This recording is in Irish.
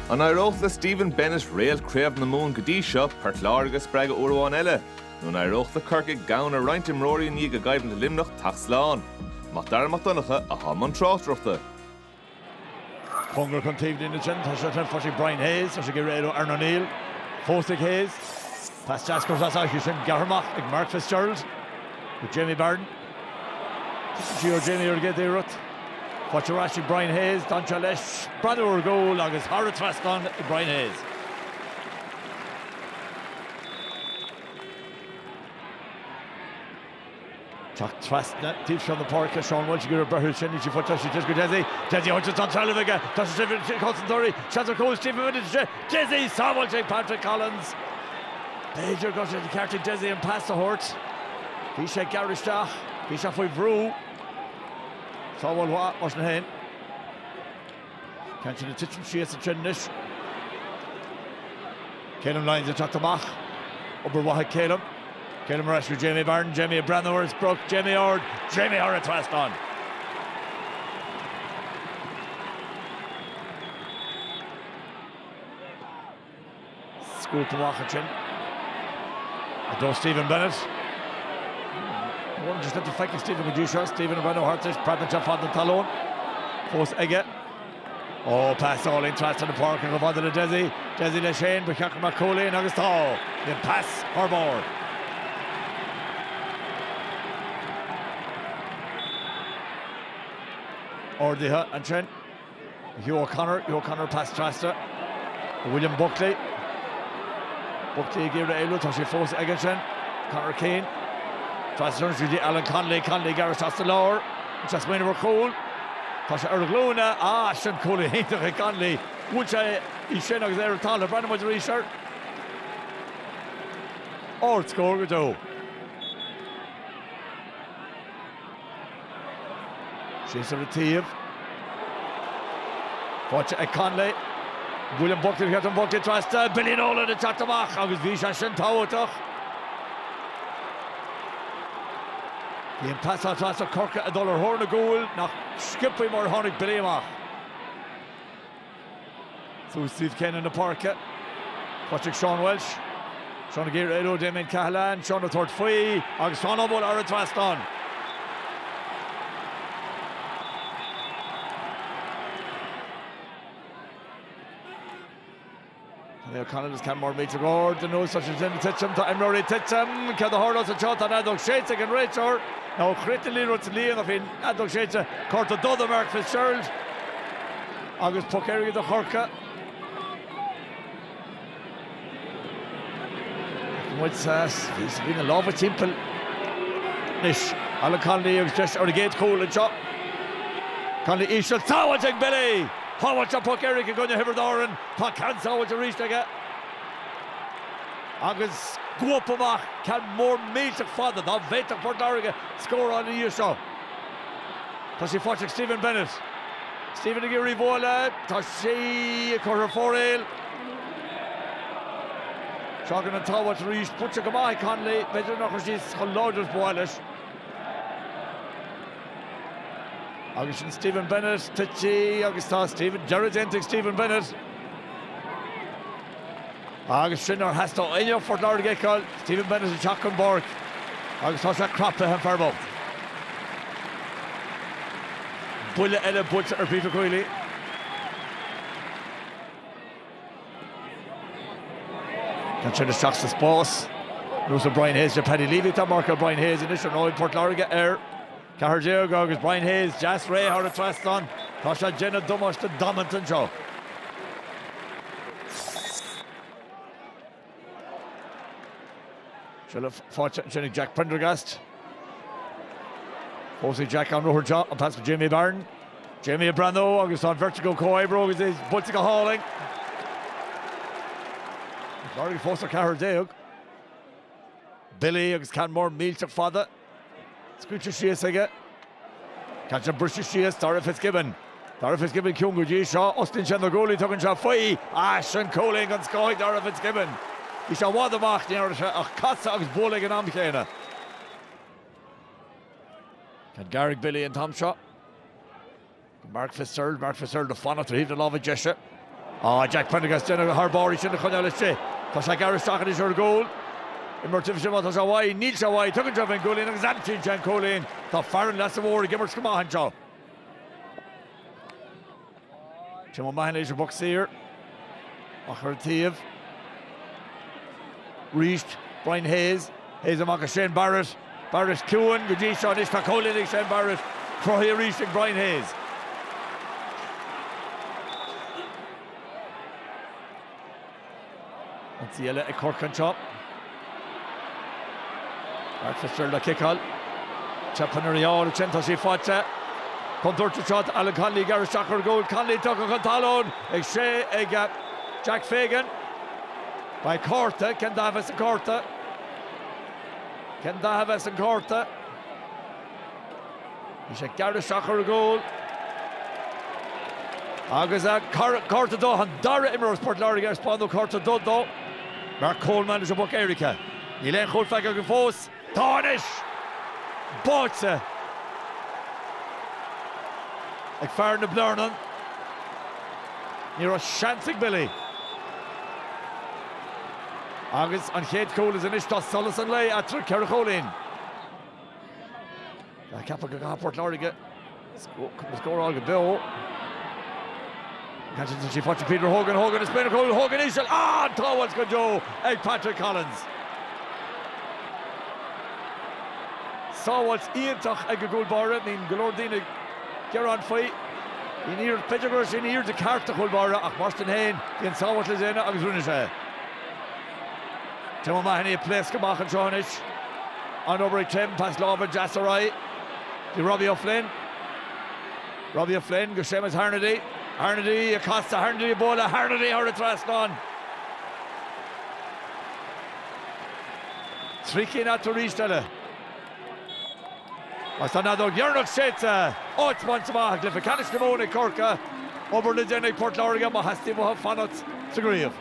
An aireachta Stephen Bennett réal Craobh Iomána go dtí seo per Láirge spreag uairháin eile. Nó aireachta Corcaigh gan a roinnt imróirí ní go gaibann na limnach tacht sláán. Má darmach donacha a haman tráchtreachta. Fungal contained in the chin, for Brian Hayes, for Guerrero Aaron O'Neill, Fostig Hayes, past Jaskers as Aishin, Garmach, and Mark Fitzgerald, with Jamie Barden. Gio Jamie will get there, Fotcharashi Brian Hayes, Don Chalesh, Brother goal, August Harrod Traston, Brian Hayes. Chuck Trastna, deep from the park, Sean Walsh, Guru Berhul, Shinny, she fought Tashi, just go Desi, Hodges on Talaviga, Tashi Constantori, Shatter Cole, Stephen Winnett, Desi, Samuel J. Patrick Collins. Major got to the Carty Desi and past the Hort. Bisha Garishta, Bisha Foy Samuel Watt, Washington Hain. Can't you the Titchin, she has a Chinnish. Caleb lines attack the Mach, over Wahid Caleb. Caleb rescue Jamie Barton, Jamie Brandon broke, Jamie Ord, Jamie Ord twist on. School to Wachachin. Adore Stephen Bennett. One just let the fight Stephen Medusha, Stephen Bennett Hartish, Pratnachap on the Talon. Post Egget. Oh, pass all in trust in the park and go on to the Desi. Desi Leshane, Bukak McCauley and Augustall. Then pass Harbour. Ordiha and Trent. Hugh O'Connor past Trasta. William Buckley. Buckley gave the Elu, Toshi Fos Egerton. Connor Keane. Trasta turns to Alan Conley. Conley Gareth Trasta lower. Just when we're cool. Tosha Ergluna. Sean Cooley Hinter Conley. Which I Ishenok there taller. Brandon was a shirt. Or score with two. She's a retrieve. Watch it, Conley. William Buckley, Captain Buckley, Trasta, Billy Nolan, the Chatamach, August Visha Shintawatach. The pass on Trasta, Corcaigh, a dollar horn a goal, now skip with more Honig Billy Mach. So Steve Ken in the park. Watching Sean Welsh. Sean Guerrero, Damien Cahalan, Sean the third free, August Honorable, Ara Traston. O'Connell is Canmore Major Gord, the nose such as in Titcham to Emery Titcham, can the Horlos and shot on Adog Shades again Rachel. Now critically runs Liam of in Adog Shades, Court of Dodder Mark Fitzgerald. August Puck area the Corcaigh. He's been a lot of simple. Nish, Alan Conley is just out of the gate cool and shot. Conley Ishel, Tawajig Billy. How much a puck Eric going to Hiverdoran? Puck can't saw what to reach again. August Guapama can more meet the father. The vet of Port Láirge score on the year show. Tashi Fotchik Stephen Bennett. Stephen Aguirre Vola. Tashi Corher Forel. Shocking and Tawa to reach. Putchakama Conley. Better Knockers Loaders Boilish. August and Stephen Bennett, Titchy, August Stephen, Jared Entic, Stephen Bennett. August Shinner has to Enya for Láirge call. Stephen Bennett and Chuck and Bork. August Hosha crop to him for both. Bulla Ella Butch or Peter Coyley. Can't the shocks to Sposs. Russell Brian Hayes, Paddy Levy, to Mark Brian Hayes, initial no in Port Láirge air. Cahargeo Gogus, Brian Hayes, Jas Ray, Howard Traston, Tasha Jenna Dumosh, the Dominton show. Shilling Jack Prendergast. Posey Jack on Roher John, and pass to Jamie Barton. Jamie Brando, August on vertical Coibro, is Bultica hauling. Larry Foster Cahargeo. Billy, August Canmore, Milchuk Father. Scoocher Sheas again. Catch a brush Sheas, Dara Fitzgibbon. Dara Fitzgibbon, Kyungu G. Shaw, Austin Chen, the goalie, took and shot Fui. Sean Coling on Sky, Dara Fitzgibbon. He shall Waterford, near a Katsa of bowling and Amkena. Can Garrick Billy and Tom Shaw. Mark Fitzgerald, the fun of to heave the love of Jesha. Jack Prendergast dyn nhw harbori sy'n ychwanegu lysgu. Cos ag Gareth Stockton is your goal. Immertif sy'n fath o Shawai, Neil Shawai, tug yn drafyn gwylyn ag Zantin Jan Colin. Ta Farron las y fawr i gymryd sgamahan jo. Tim Mumhan is your box here. Achar Tív. Reached Brian Hayes. Hayes amach Shane Barrett. Barrett Kuan, Gudisha, Nishta Colin, Shane Barrett. Crohy reaching Brian Hayes. That's the a Cork and chop. Mark Fitzgerald a kick all. Chapanarial, Chentoshi Facha. Contour to shot, Alan Conley, Gareth Shocker goal. Conley took a Contalon. Jack Fagan. By Corta, Ken Davis and Corta. Ken Davis and Corta. He's a Gareth Shocker goal. Agusa Corta do, and Dara Immer's Port Láirge Spando Corta do. Mark Coleman is a book Erica. Nilen Colfager Gefos. Tarnish. Botse. Ag Farron na Blarnon. Near a Shantig Billy. Agus an Chéad Cole is an Ishta Solis and Lay at Caracholin. The Kappa Port Láirge. Score all the bill. Catches she fought Peter Hogan. Hogan is playing a goal. Hogan is Towels go Joe. Ag Patrick Collins. Sawals Ian Toch ag a goal bar. Mean Galordina Geron Fight. In here Pitchers in here the cart to goal bar. Ach Marston Hain. In Sawals is in agus Runisha. Tim O'Mahony plays Kamach and Shonish. On over Tim past Love and Jasserai. The Robbie O'Flynn. Robbie O'Flynn. Gushemas Harnedy. Harnedy, Acosta, Harnedy, Ebola, Harnedy, Hurritraston. Tricky not to reach that. Mastanado, Gernok Shetza. Oh, it's once more. Glyphicanish Nimone, Corcaigh. Over the Jenny Port Láirge, Mahasti, Mohafanot, Craobh.